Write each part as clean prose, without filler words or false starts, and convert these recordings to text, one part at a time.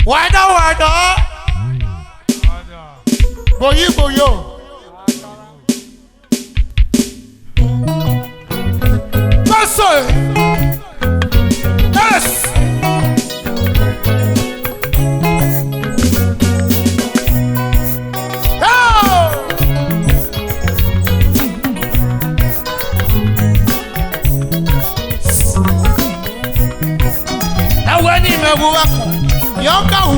Wada. Boyo. That's it. Yes. Yokahu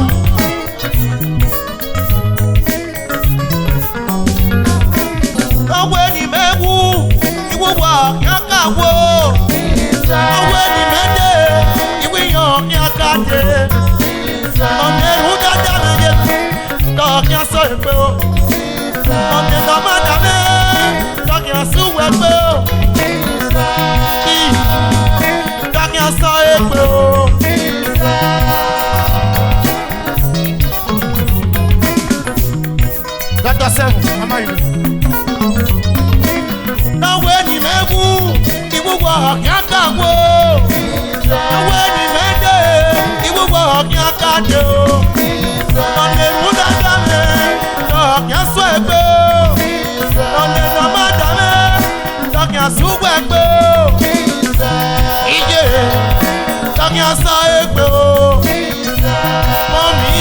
Aweni mewu Iwuwa yakawo Aweni mende Iwiyo yakade Omeru dadame Dokya so epe o Ome domadame Dokya su epe o Dokya so epe o Am I? Now when you mewu, you will walk yakawo. Now when you mende, you will walk yakado. On the road adame, talk yaswebo. On the nomadame, talk yaswebo. Ije, talk yaswebo. Mommy,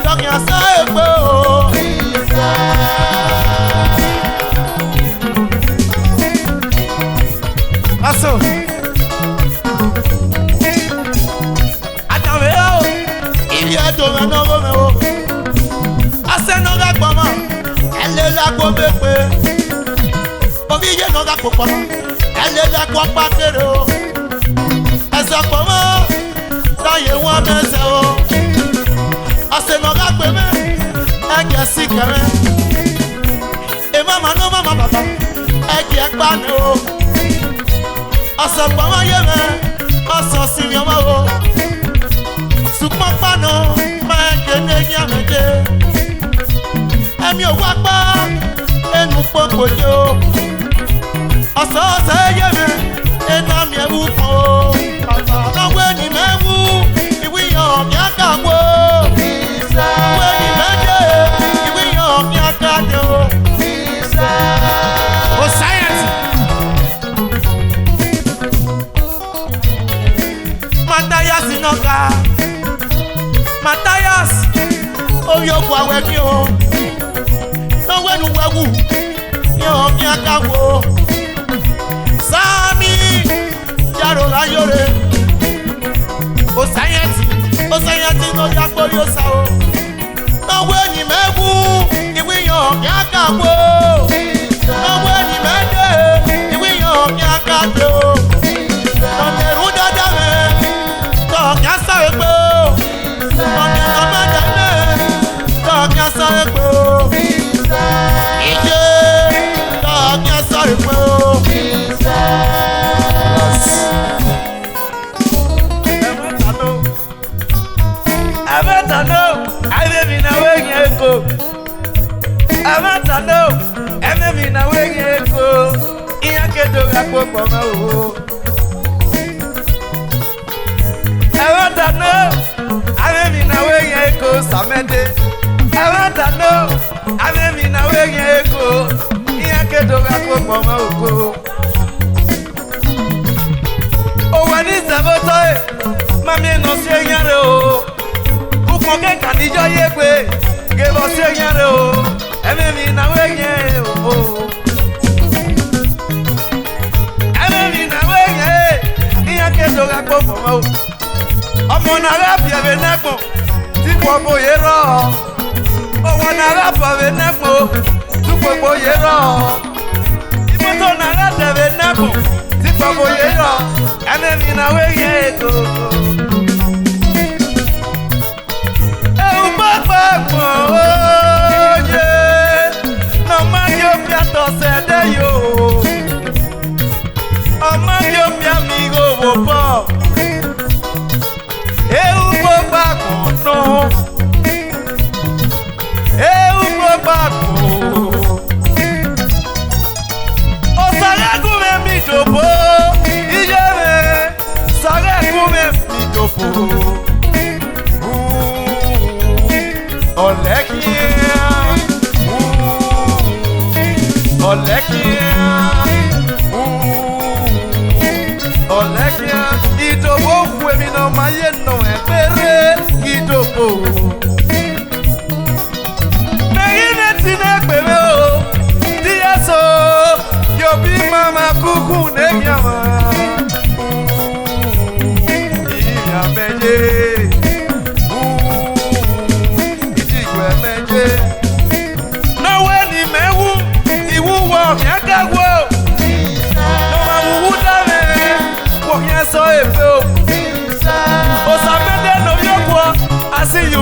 talk yaswebo. Aso Ataweo Ili edo menogo mewo Ase noga gboma Ele la gbo mepe Obiye noga popono Ele la gbo pakere o Ese gboma Taye won meze o Ase noga gbeme Ege sikere E mama no mama baba Ege ekpane o Asa pama yeme, asa siriama o. Sukma pano, ma kene nyamete. Emi o wakpa, enu popo yo. Asa yeme, enami ewu po. Nawe ni mewu, iwi yo miaka wo. Nawe ni mende, iwi yo miaka de o. O science. Matthias, oh yo kwa weki o. No wenu wewu, yo miaka wo. Sami, yaro la yore. O science no yakbo yo sa o. No weni mewu, iwi yo miaka wo. No weni mende, iwi yo miaka de o. No meru dadame. Dokya so epe o. Ome domadame. Dokya so epe o. Ije. Dokya so epe o. Amatano. Eme na wenye eko. Amatano. Eme na wenye eko. Iyake doga popo ma o. Ewadano, ame na wenye eko samede. Ewadano, ame na wenye eko. Iyake doga popo ma oko. Owani sabotoe, mami no se nyare o. Ukoke kanijo yegbe, gebo se nyare o. Ame na wenye o. Ame na wenye, iyake doga popo ma oko. Ọmọ náírà bí ẹbẹ nẹ́pọ̀ tí gbogbo yé rọ̀. Ọmọ náírà bí ẹbẹ nẹ́pọ̀ tí gbogbo yé rọ̀. Ìmọ̀tò náírà tẹ̀bẹ̀ nẹ́pọ̀ tí gbogbo yé rọ̀. Ẹnẹ́mi náà wéyé ètò. Ewu pápá pọ̀ óye. Ọmọ yóò fi àtọ̀sẹ̀ dé yòó. Ọmọ yóò fi àmì ìhòòhò bọ̀. No. O sare kume mi topo, ije me sare kume mi topo.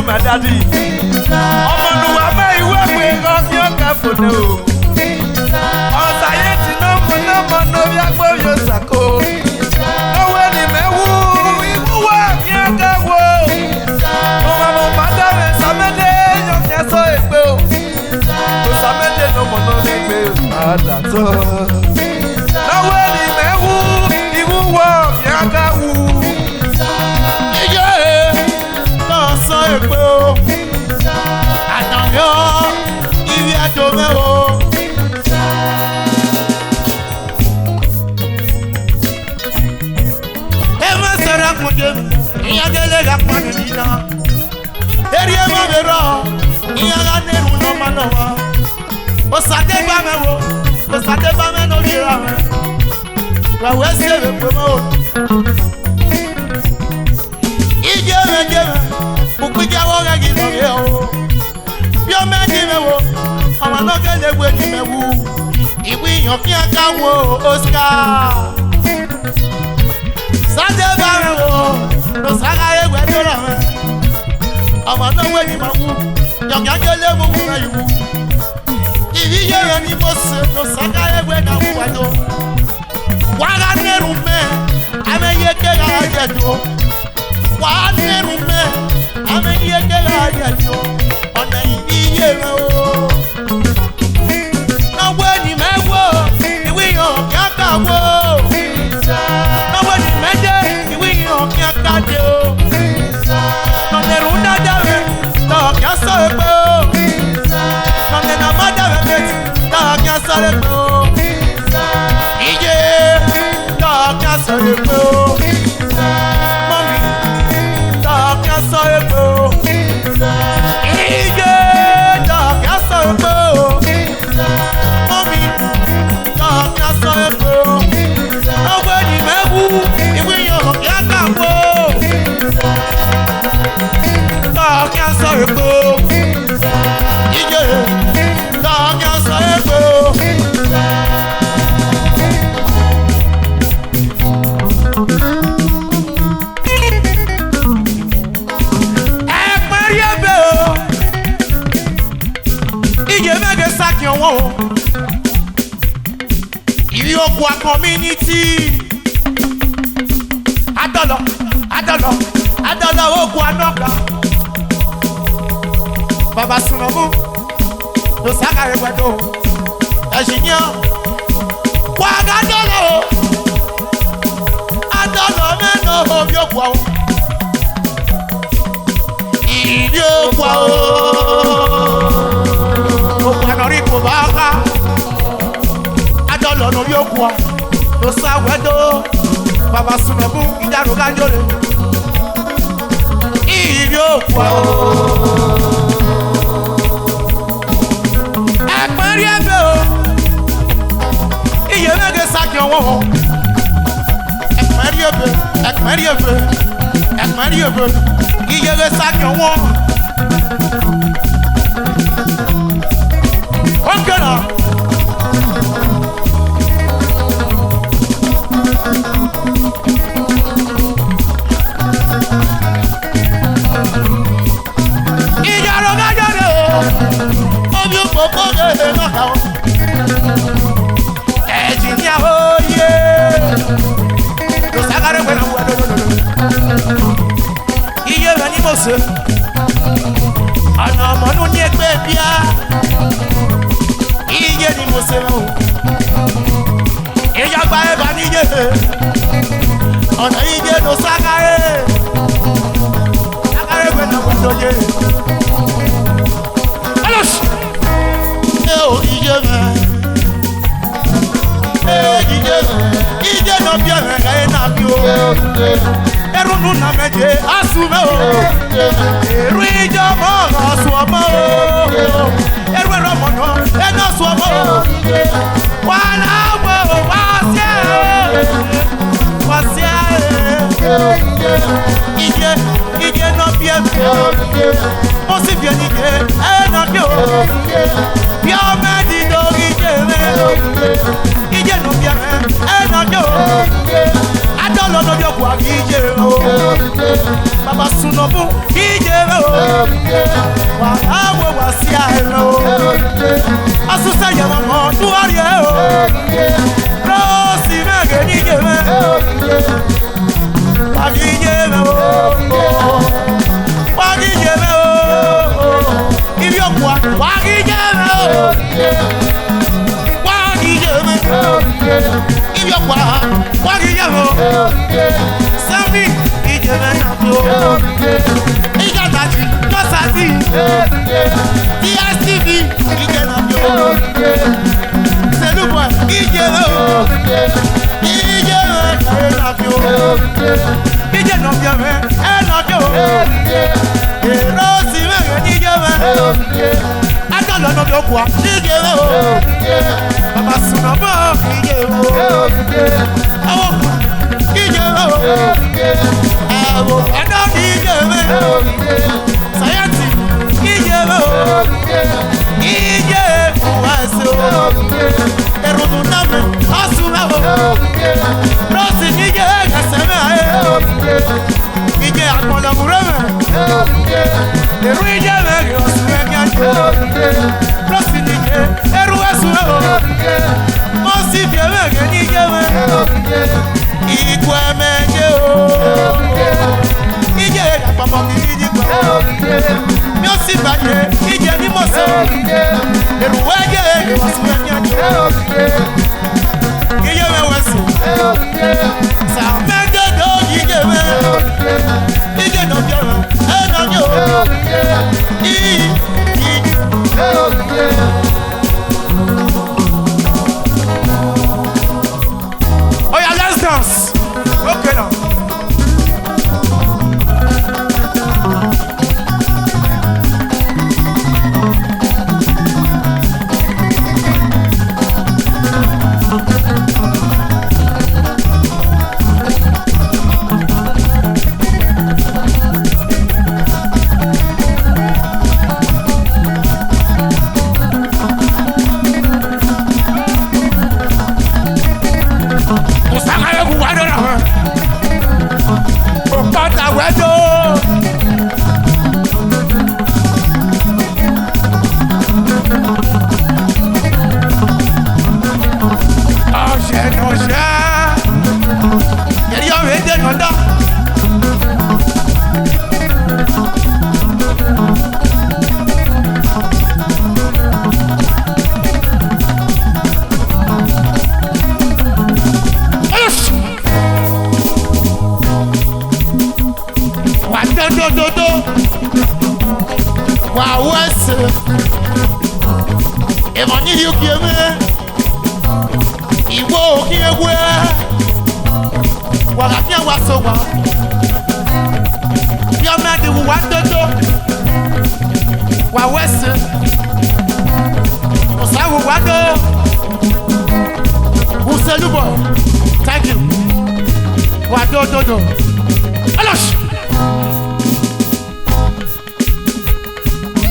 My daddy, I'm on the way. You work with your careful. Society no your sako. No when you may woo, you work your careful. No matter Samede, you can so it will. Samede no more that's all. No when you may woo, you work your careful. Oscar Sade Bamewo, no Sagaye Wedora. I'm not waiting my woo. Young Yangele Wuna you. If you hear any most, no Sagaye Wena Wado. One Nerume, I may yet get a do. One Nerume, I may yet get a do. On the year. Now when you may go, we are Yakawo. Community Adolo Ogwanoka Baba Sunobu No Sagaye Wedo Engineer Kwagadolo Adolo Meno Obiokwa Idiokwa Ogwanoripo Baka Adolo no Biokwa No Sawedo Baba Sunobu Idaroga Jole Idiokwa Ekmeriebe Iyemege Sakyo wo Ekmeriebe Iyemege Sakyo wo Onkena Engineer, oh yeah. No Sagaye when I'm Iye veni mose. Ana monu ni egbe bia. Iye ni mose o. Eya gba e ba ni ye. Ana iye no Sagaye. Sagaye when I'm ye. Oh, Ije no bien na bio. Eru nu na meje asume o. Eru ijo mo asuomo o. Eru ero mo no eno asuomo o. Wala wo wa se o. yo kwa kije o baba sunobu kije o wa awo wa si aero asusa ye mo duari o rosi mege ni je me wa kije o wa kije o ibi yo kwa wa kije o wa kije ibi yo kwa wa kije o Sami ijeme na bo Ijataji Nosati DSTV ijeme na bo Selubo ijeme o ijeme na bo ijeme na bo Erosi me ijeme Adolo no bi okwa ijeme o Baba Sunobo ijeme o Awo Abo, I don't need you. Science, Ije, Waso, Eruduname, Asumabo, Rosi, Ije, Gasame, Ije, Akola Murame, Eruje, Osurian, Rosi, Ije, Eruasu, Mosi, Ije, Ikwe menje o Ije apamo kiji kwa Mi o si baje Ije ni mo so Eruweje Wasuenya Ije me wesu Sa mende do Ije me Ije no biara Eno nyo Oh yeah, let's dance. Okay now. Thank you. Wado. Alosh.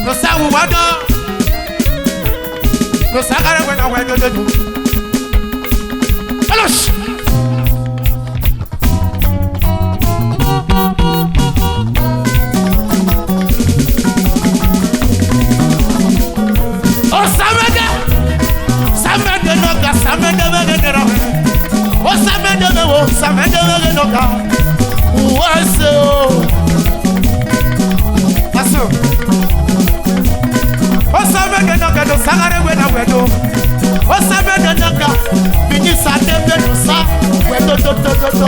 No sawu wado. No sagara when I went to do. Alosh. Oh Samede noga Samede no. Oh Samede noga. Waso. Paso. Oh Samede noga no sagara when I went to. Oh Samede noga. Bini sa tembe no sa. Do.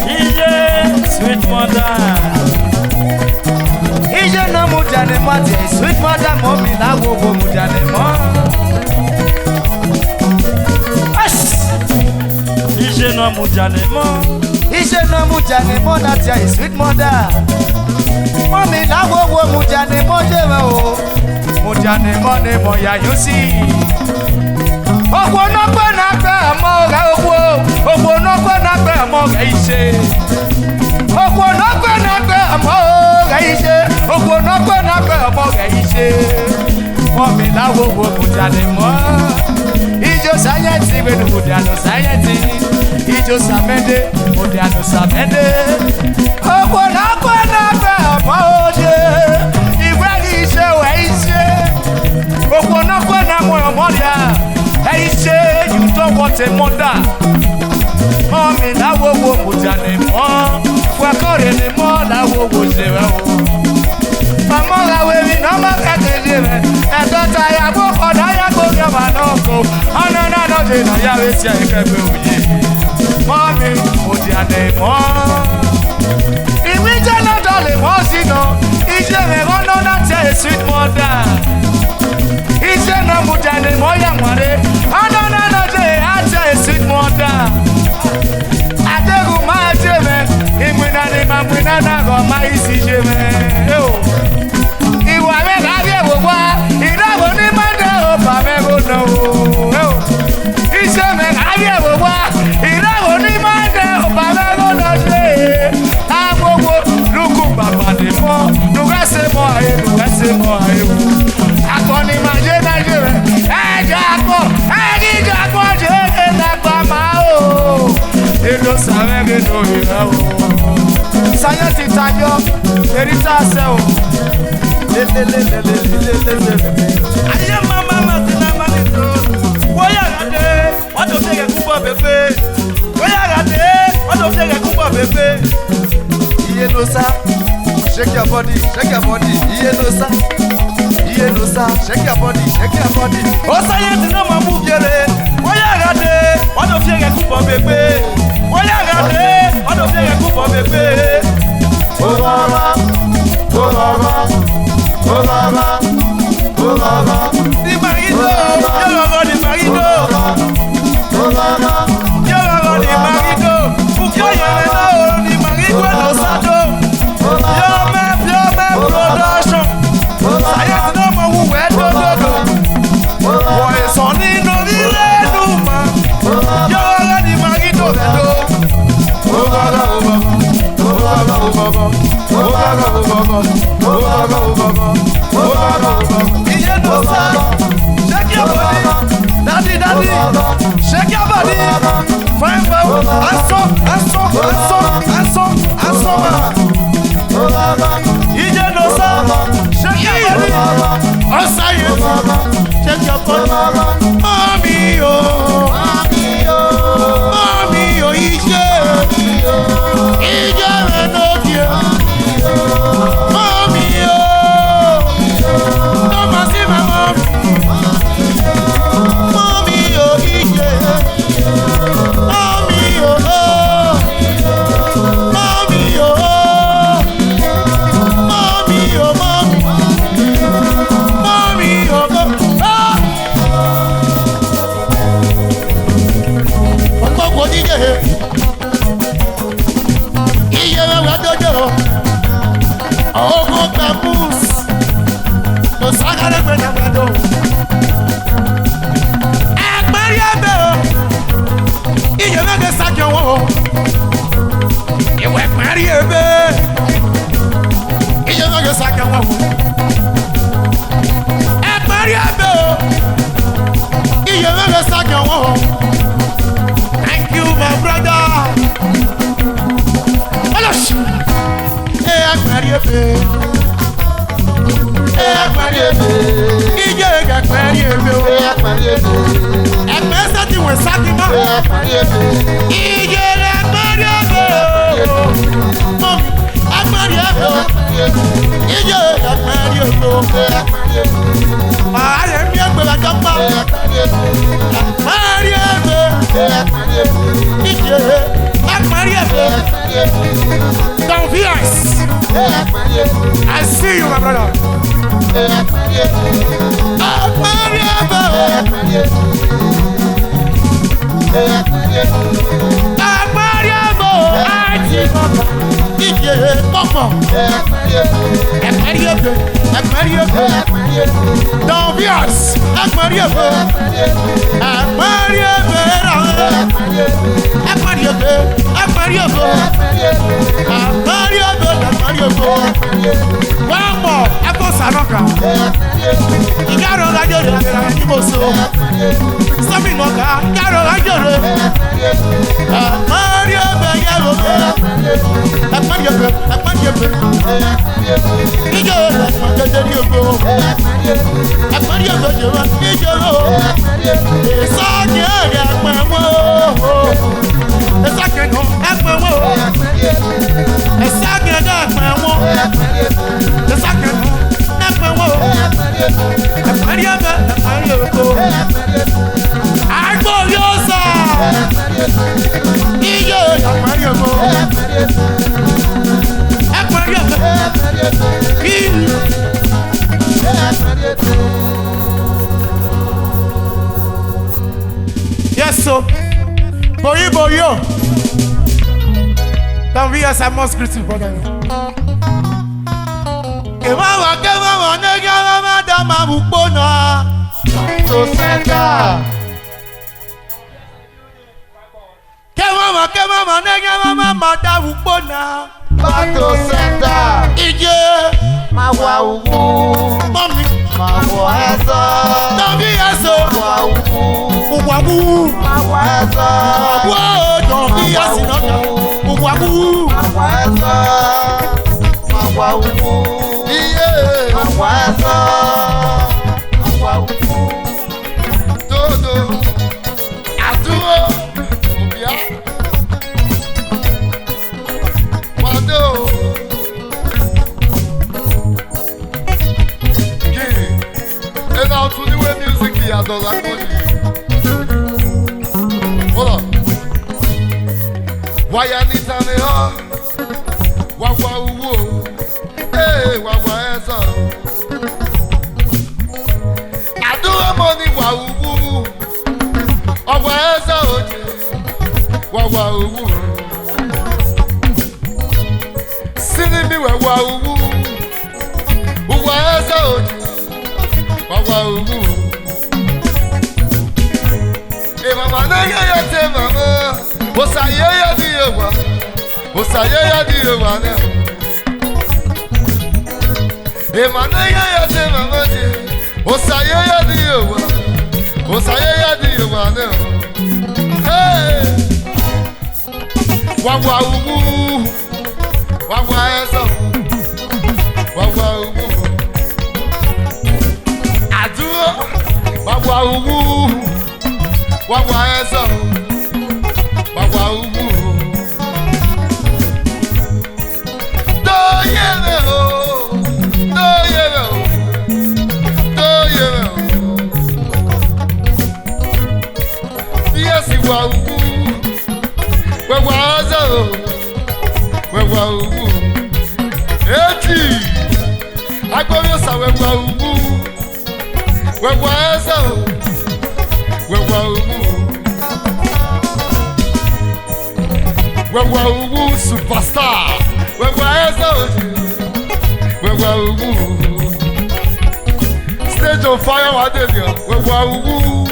Ije, sweet mother. Ije no mujane mate, sweet mother mommy la wo mujane mo. Ije no mujane mo na tia sweet mother. Mommy la wo mujane mo jewe o. Mujane mo ne mo ya yusi. Ogwo no pe na pe mo ga ogwo no pe na pe mo ga ise. Ogwo no pe na pe mo ga ise. Ogwo no pe na pe mo ga ise. Mommy la wo mutane mo. Ijo sayeti we no mutano sayeti. Ijo samende mutano samende. Owo na be mo oje. Iwe ise we ise. Owo na mo ya. E ise you don't want a mother. Mommy na wo mutane mo. Kwa kore ni mo na wo jewe o. Mama la we mi no ma ka keje me. E to ta ya bo ko da ya go ya ma no ko. Ana na no je na ya we ti e ke gbe oye. Mommy mutane mo. Iwi je na dole mo si no. Ije me go no na te sweet mother. Ije no mutane mo ya nware. Ana na no je a te sweet mother. Adegu ma je me. Imwina ni ma mwina na go ma isi je me. Iwa me ga bi ewo wa. Ira go ni ma de o ba me go no. Ise me ga bi ewo wa. Ira go ni ma de o ba me go no se. Agogo luku baba de mo. Nuga se mo aye, nuga se mo aye. Akoni ma je na je me. Jago, jago je na pa ma o. Elo sabe que no ira o. Saya ti tayo, erita se o. Aye mama matina malito. Woya gade, wado fege kubo bebe. Woya gade, wado fege kubo bebe. Iye Nosa, shake your body, shake your body. Iye Nosa, shake your body, shake your body. O saya ti no ma move yere. Woya gade, wado fege kubo bebe. Woya gade, wado fege kubo bebe. Oh mama, oh mama. Oh mama, oh mama, di marido, yo lo di marido. Oh mama, yo lo di marido. Uko yere no di marido no sado. Yo me production. Saya no mo wu we do. Boy soni no di le du ma. Yo lo di marido do. Oh mama, oh mama, oh mama, oh mama. Oh mama, oh mama, oh mama, oh mama. Iye Nosa, shake your body, daddy, shake your body. Fine, Iye Nosa, shake your body. Osayeti, shake your body. Mommy, oh, Ije Renodie. Mommy, oh, no más si me mom. Mommy, oh, Ije. Mommy, oh, mommy, oh, mommy, oh, mommy, oh, Ọgbọ́gbọ́ Ije. Iye wewe dojo. Ogun campus. No sagare kwenya kwendo. Agbari ebe o. Iye wewe sakyo wo. Iwe agbari ebe. Iye wewe sakyo wo. Agbari ebe o. Iye wewe sakyo wo. Thank you my brother. Olosh. Agbari ebe. Agbari ebe. Ije agbari ebe o. Agbari ebe. Egbe se ti we saki mo. Agbari ebe. Ije agbari ebe o. Mom, agbari ebe. Ije agbari ebe o. Agbari ebe. Aye mi egbe la japa. Agbari ebe. Agbari ebe. Agbari ebe. Ije agbari ebe. Don't be us. I see you, my brother. Don't be us. One more, Echo Sanoka. Igaro Rajore, Kimoso. Sami Moka, Igaro Rajore. Mario Bayaro. Mario. Igaro, yes, so Boyo. Don't be as a most critical brother. Kemama, nega, madama, bukona. So center. Kemama, nega, madama, bukona. Bato center. Ije. Mawa ugu. Mami. Mawa eso. Don't be eso. Mawa ugu. Uwabu. Mawa eso. Whoa, don't be as in Uwabu, Mawaza, Mawabu, yeah, Mawaza, Mawabu, Dodo, Aduo, Ubia, Wado, Gay, and now to the way music here, don't like money. Hold on. Why I need to know? Wawa uwo, hey, wawa esa. I do a money wa uwu, wawa esa oje, wawa uwu. Sini mi wawa uwu, wawa esa oje, wawa uwu. E mama nega ya te mama. Osayaya di ewa ne. Emanaya ya te mama di. Osayaya di ewa ne. Hey, wawa ubu, wawa eso, wawa ubu. Aduro, wawa ubu, wawa eso. Wawa ubu, do yeme ho, Yes, wa ubu, wawa azo, wawa ubu, eti, agbori sa wawa ubu, wawa azo, wawa ubu. Wawa uwu superstar. Wawa eso. Wawa uwu. Stage on fire wadelia. Wawa uwu.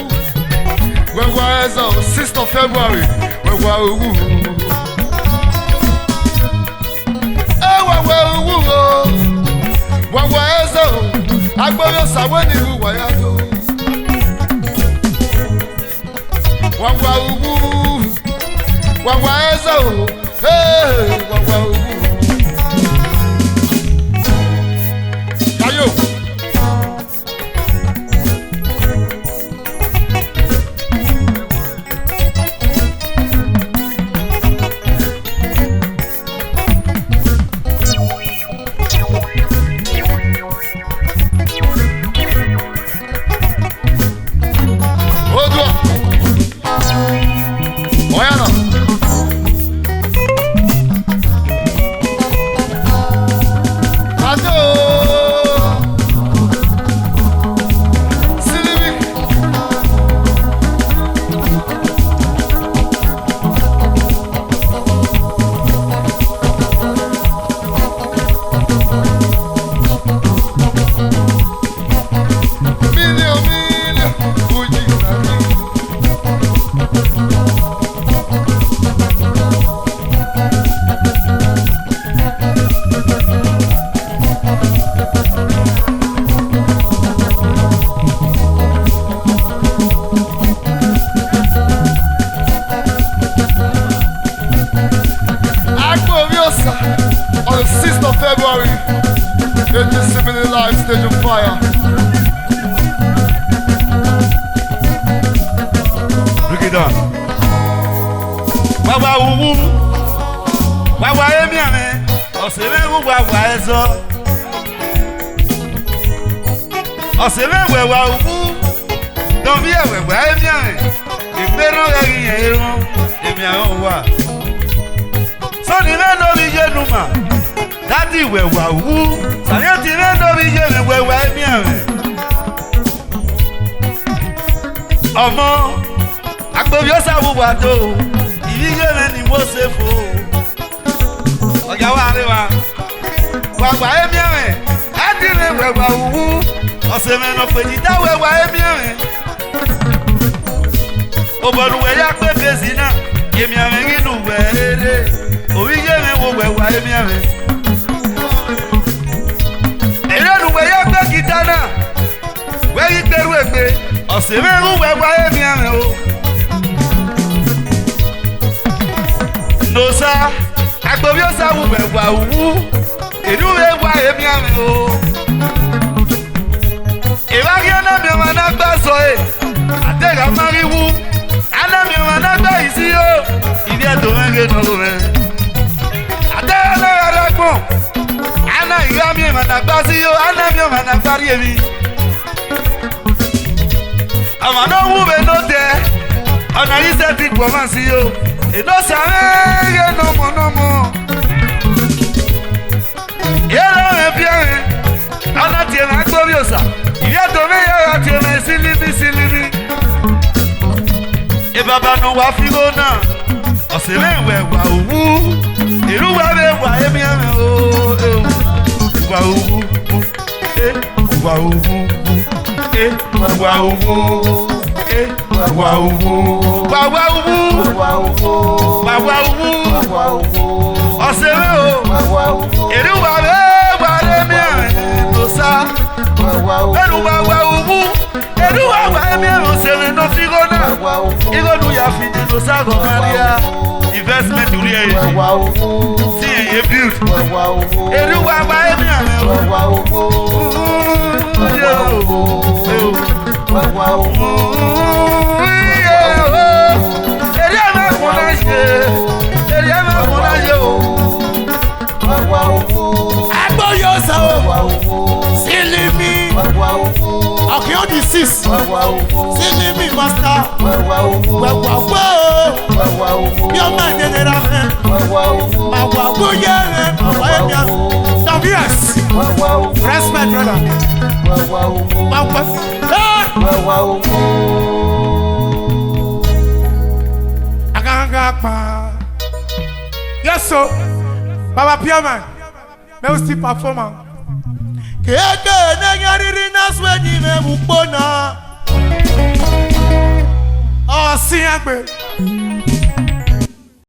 Wawa eso. 6th of February. Wawa uwu. Wawa uwu. Wawa eso. Agboro saweni uwa yato. Wawa uwu. Wawa eso, hey, wawa ubu. Yayo. wa ezo. Oseme wewa ubu. Don bi wewa emian. Ìgbéró ẹ̀rí ẹ̀rún èmi àwọn wà. Sọ́ni mẹ́nu mi yé nu mà. Dádì wẹ̀wà wú. Sàyẹ́ ti mẹ́nu mi yé mi wẹ̀wà ẹ̀mí ẹ̀rẹ̀. Ọmọ agbóbi ó sàwùwà tó. Ìbí yé mi ni mo ṣe fò. Ọ̀gá wa rí wa. Wàwà ẹ̀mí ẹ̀rẹ̀. Dádì mi wẹ̀wà wú. Ọ̀sẹ̀ mẹ́nu pèjì dá wẹ̀wà ẹ̀mí ẹ̀rẹ̀. Oboruwe ya pe bezina yemi ame nginu were owi yemi wo wewa yemi ame erenuwe ya pe kitana we iteru egbe oseme ru wewa yemi ame o Nosa agbobi osa wu wewa wu edu wewa yemi ame o ewa kiana mi ma na gba so e atega mariwu Ana mi managba isi yo, ibi eto menge nolo me. Ate ana aragbon, ana iya mi managba si yo, ana mi managba ri emi. Amano wu be no te, ana ise ti po man si yo. Eno sare no mo. Yelo me bien, ana ti na gbobi osa. Ibi eto me ya ti me silimi. E baba no wa figo na osele wewa owu iru wa be wa emi ame o wa owu wa owu wa owu wa owu osele o iru wa be wa emi ame Nosa eru wa owu eru wa emi ame osele no figo na Igonu ya fini Nosa go Maria investment uri e see e build eru wa emi ame Okay, on the 6. See me, master. Your man, respect, brother. Yes, sir. Baba Piaman, may we still perform. Keke nenyariri nasweni me mukpona. Oh, si agbe.